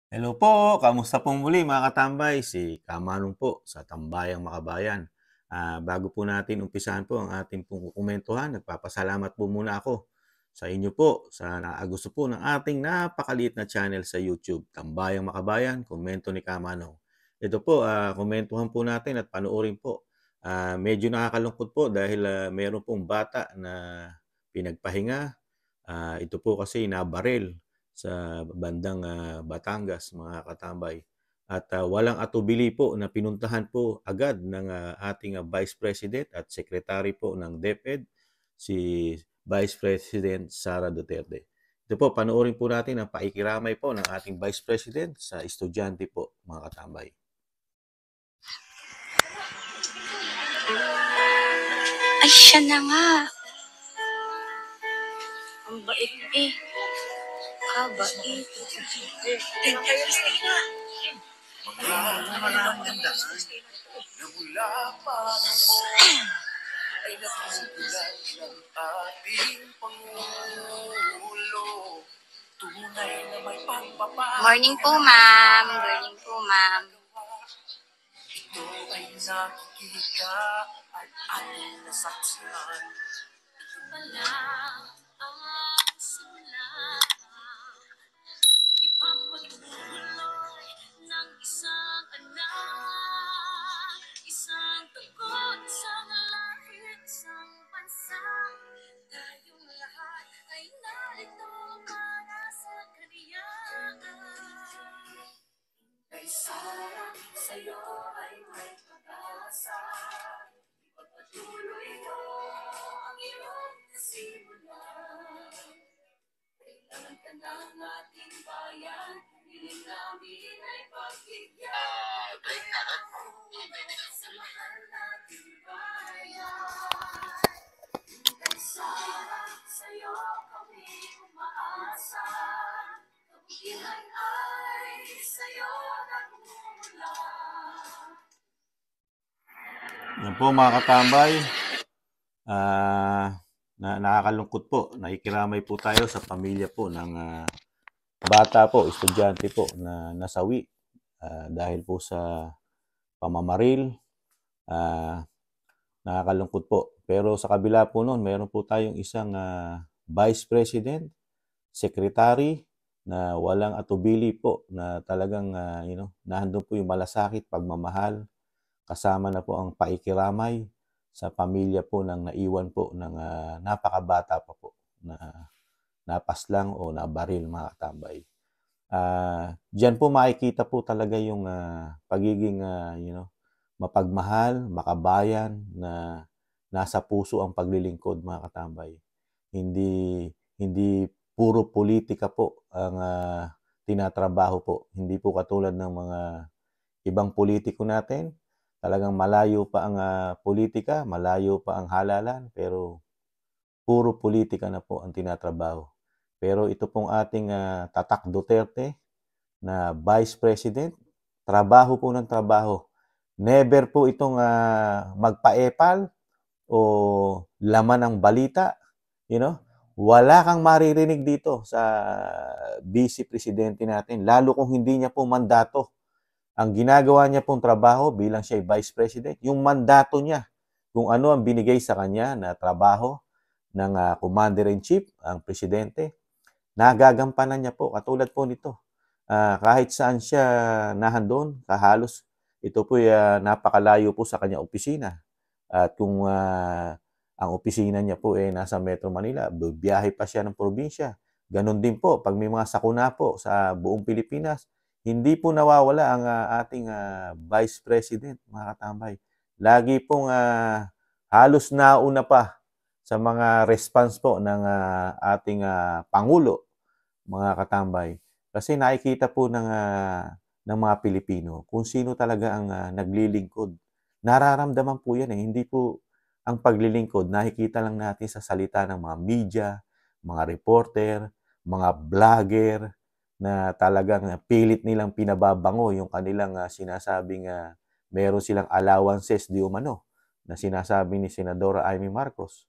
Hello po, kamusta pong muli mga katambay? Si Kamanong po sa Tambayang Makabayan. Bago po natin umpisahan po ang ating pong kukumentuhan, nagpapasalamat po muna ako sa inyo po sa naagusto po ng ating napakaliit na channel sa YouTube, Tambayang Makabayan, Komento ni Kamanong. Ito po, komentuhan po natin at panoorin po. Medyo nakakalungkot po dahil meron pong bata na pinagpahinga. Ito po kasi nabaril sa bandang Batangas, mga katambay. At walang atubili po na pinuntahan po agad ng ating Vice President at Secretary po ng DepEd, si Vice President Sara Duterte. Ito po, panoorin po natin ang paikiramay po ng ating Vice President sa estudyante po, mga katambay. Ay, siya na nga. Ang bait eh. Kabait. Maraming daan na mula pa noon ay napupulan ng ating Pangulo. Tunay na may pagpapahalaga. Morning po, ma'am. Morning po, ma'am. Ito ay nakikita at ating nasaksihan. Ito pala ang simula. Ipapatuloy ng isang anak, isang tugon, isang lahit, isang bansa. Tayong lahat ay narito para sa kaniya. Kay Sara, sa'yo ay may pag-asa. Ipagpatuloy mo ang iyong kasimulan. Kailangan ka ng ating bayan, hiling namin ay pagbigyan. Sa mahal nating bayan. Kay Sara, sa'yo kami umaasa. Kabutihan ay sa'yo nagmumula. Yan po mga katambay. Nakakalungkot po. Nakikiramay po tayo sa pamilya po ng bata po, estudyante po na nasawi dahil po sa pamamaril. Nakakalungkot po. Pero sa kabila po noon, mayroon po tayong isang Vice President, Secretary na walang atubili po na talagang nahandun po yung malasakit, pagmamahal, kasama na po ang paikiramay sa pamilya po ng naiwan po ng napakabata pa po na napaslang o nabaril, mga katambay. Diyan po makikita po talaga yung pagiging mapagmahal, makabayan na nasa puso ang paglilingkod, mga katambay. Hindi puro politika po ang tinatrabaho po. Hindi po katulad ng mga ibang politiko natin. Talagang malayo pa ang politika, malayo pa ang halalan, pero puro politika na po ang tinatrabaho. Pero ito pong ating Tatak Duterte na Vice President, trabaho po ng trabaho. Never po itong magpaepal o laman ng balita. Wala kang maririnig dito sa Vice Presidente natin, lalo kung hindi niya po mandato. Ang ginagawa niya pong trabaho bilang siya Vice President, yung mandato niya, kung ano ang binigay sa kanya na trabaho ng Commander-in-Chief, ang Presidente, nagagampanan niya po. Katulad po nito. Kahit saan siya nahandon, kahalos ito po napakalayo po sa kanya opisina. At kung ang opisina niya po nasa Metro Manila, biyahe pa siya ng probinsya. Ganon din po, pag may mga sakuna po sa buong Pilipinas, hindi po nawawala ang ating Vice President, mga katambay. Lagi pong halos nauna pa sa mga response po ng ating Pangulo, mga katambay. Kasi nakikita po ng mga Pilipino kung sino talaga ang naglilingkod. Nararamdaman po yan. Hindi po ang paglilingkod, nakikita lang natin sa salita ng mga media, mga reporter, mga vlogger, na talagang pilit nilang pinababango yung kanilang sinasabing meron silang allowances di umano na sinasabi ni Senadora Amy Marcos.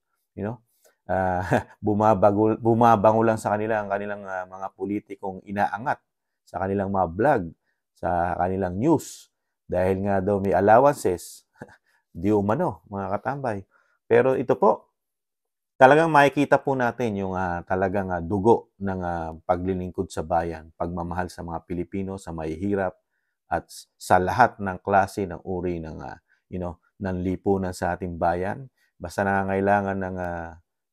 Bumabango lang sa kanila ang kanilang mga politikong inaangat sa kanilang mga vlog, sa kanilang news. Dahil nga daw may allowances, di umano, mga katambay. Pero ito po, talagang makikita po natin yung talagang dugo ng paglilingkod sa bayan, pagmamahal sa mga Pilipino, sa mahihirap, at sa lahat ng klase ng uri ng ng lipunan sa ating bayan. Basta nangangailangan ng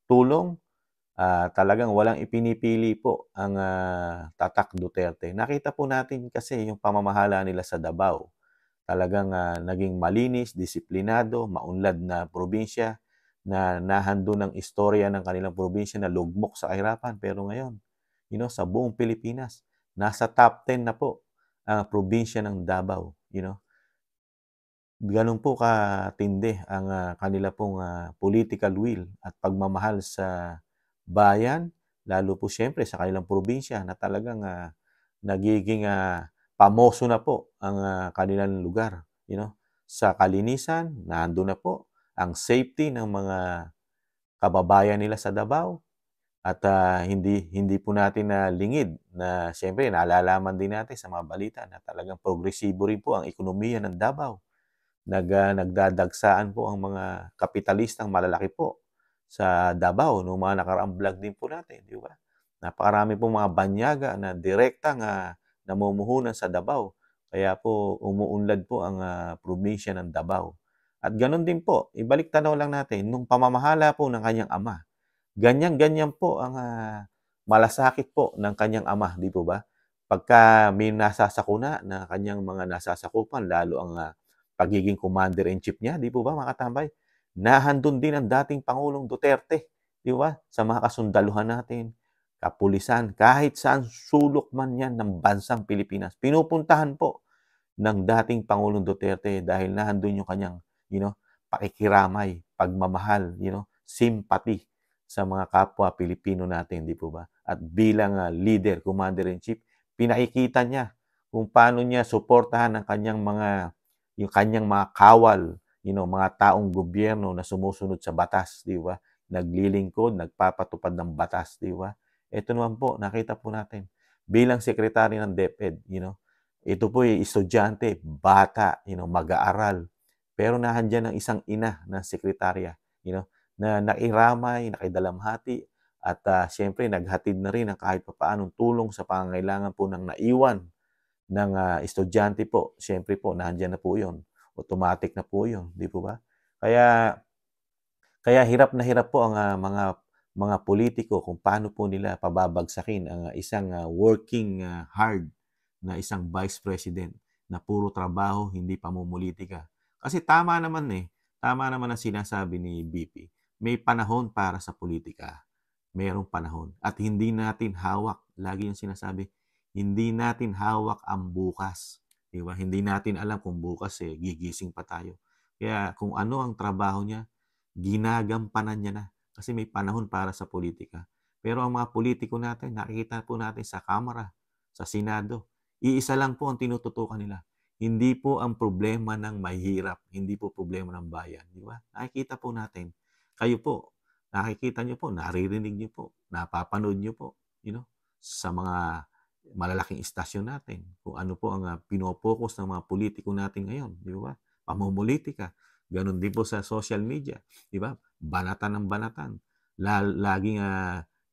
tulong, talagang walang ipinipili po ang Tatak Duterte. Nakita po natin kasi yung pamamahala nila sa Davao. Talagang naging malinis, disiplinado, maunlad na probinsya na nahandon ng istorya ng kanilang probinsya na lugmok sa kahirapan. Pero ngayon, sa buong Pilipinas, nasa top 10 na po ang probinsya ng Davao. Ganun po katindi ang kanila pong political will at pagmamahal sa bayan, lalo po siyempre sa kanilang probinsya na talagang nagiging pamoso na po ang kanilang lugar. Sa kalinisan, nandun na po ang safety ng mga kababayan nila sa Davao. At hindi po natin lingid na siyempre nalalaman din natin sa mga balita na talagang progresibo rin po ang ekonomiya ng Davao. Nagdadagsaan po ang mga kapitalistang malalaki po sa Davao noong mga nakaraang vlog din po natin, di ba? Napakarami po mga banyaga na direktang namumuhunan sa Davao. Kaya po umuunlad po ang probinsya ng Davao. At ganun din po, ibalik tanaw lang natin, nung pamamahala po ng kanyang ama, ganyan-ganyan po ang malasakit po ng kanyang ama, di po ba? Pagka may nasasakuna na kanyang mga nasasakupan, lalo ang pagiging commander-in-chief niya, di po ba mga katambay? Nahandun din ang dating Pangulong Duterte, di ba? Sa mga kasundaluhan natin, kapulisan, kahit saan sulok man yan ng bansang Pilipinas. Pinupuntahan po ng dating Pangulong Duterte dahil nahandun yung kanyang, pakikiramay, pagmamahal, sympathy sa mga kapwa Pilipino natin, di po ba? At bilang leader, commander-in-chief, pinakikita niya kung paano niya suportahan ang yung kanyang mga kawal, mga taong gobyerno na sumusunod sa batas, di ba? Naglilingkod, nagpapatupad ng batas, di ba? Ito naman po, nakita po natin, bilang sekretary ng DepEd, ito po ay estudyante, bata, mag-aaral. Pero nahandyan ang isang ina na sekretarya, na nairamay, nakidalamhati, at siyempre naghatid na rin ng kahit papaanong tulong sa pangangailangan po ng naiwan ng estudyante po. Siyempre po, nandiyan na po yun. Automatic na po yun, di po ba? Kaya hirap na hirap po ang mga politiko kung paano po nila pababagsakin ang isang working hard na isang vice president na puro trabaho, hindi pamumulitika. Kasi tama naman ang sinasabi ni BP. May panahon para sa politika. Merong panahon. At hindi natin hawak, lagi yung sinasabi, hindi natin hawak ang bukas. Di ba? Hindi natin alam kung bukas gigising pa tayo. Kaya kung ano ang trabaho niya, ginagampanan niya na. Kasi may panahon para sa politika. Pero ang mga politiko natin, nakikita po natin sa Kamara, sa Senado, iisa lang po ang tinututukan nila. Hindi po ang problema ng mahirap, hindi po problema ng bayan. Di ba? Nakikita po natin. Kayo po, nakikita niyo po, naririnig niyo po, napapanood niyo po, sa mga malalaking istasyon natin, kung ano po ang pinopokus ng mga politiko natin ngayon, di ba? Pamumulitika. Ganon din po sa social media, di ba? Banatan ng banatan. Laging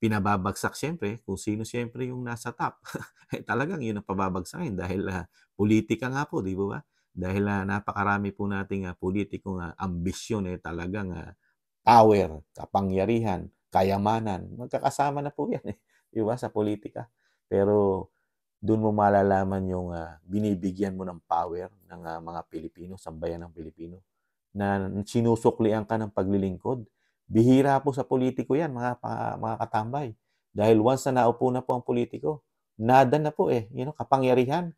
pinababagsak siyempre kung sino siyempre yung nasa top. Talagang yun ang pababagsakin dahil politika nga po, di ba? Dahil napakarami po nating politikong ambisyon talagang power, kapangyarihan, kayamanan. Magkakasama na po yan di ba, sa politika. Pero doon mo malalaman yung binibigyan mo ng power ng mga Pilipino, sambayan ng Pilipino, na sinusuklian ka ng paglilingkod. Bihira po sa politiko yan, mga katambay. Dahil once na naupo na po ang politiko, nada na po kapangyarihan,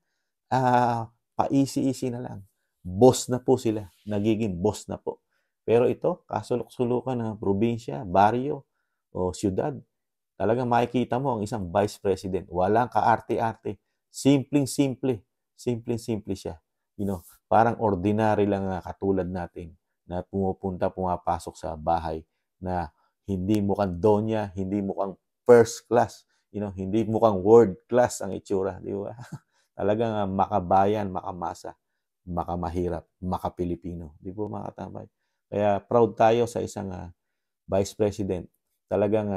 paisi-isi na lang. Boss na po sila, nagiging boss na po. Pero ito, kasulok-sulukan ng probinsya, baryo, o siyudad, talagang makikita mo ang isang vice president. Walang kaarte-arte. Simpleng-simple. Simpleng-simple siya. Parang ordinary lang katulad natin na pumapasok sa bahay na hindi mukhang donya, hindi mukhang first class. hindi mukhang world class ang itsura, di ba? Talagang makabayan, makamasa, makamahirap, makapilipino. Di po mga katambay? Kaya proud tayo sa isang Vice President. Talagang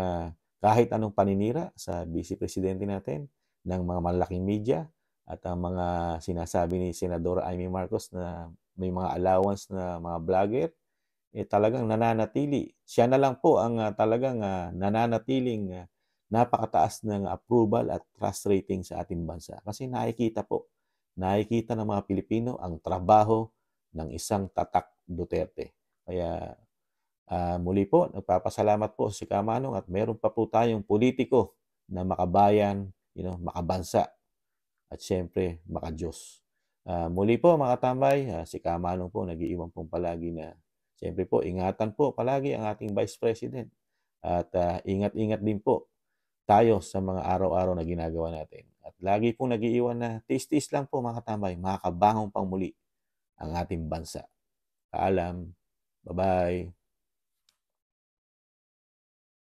kahit anong paninira sa Vice Presidente natin ng mga malaking media at ang mga sinasabi ni Senadora Amy Marcos na may mga allowance na mga vlogger, talagang nananatili. Siya na lang po ang talagang nananatiling napakataas ng approval at trust rating sa ating bansa. Kasi nakikita ng mga Pilipino ang trabaho ng isang tatak Duterte. Kaya muli po, nagpapasalamat po si Kamanong at meron pa po tayong politiko na makabayan, makabansa at syempre makadiyos. Muli po mga tambay, si Kamanong po nag-iiwan pong palagi na syempre po ingatan po palagi ang ating Vice President at ingat-ingat din po tayo sa mga araw-araw na ginagawa natin. At lagi pong nag-iiwan na tis-tis lang po mga tambay, makakabangon pang muli ang ating bansa. Paalam. Bye-bye.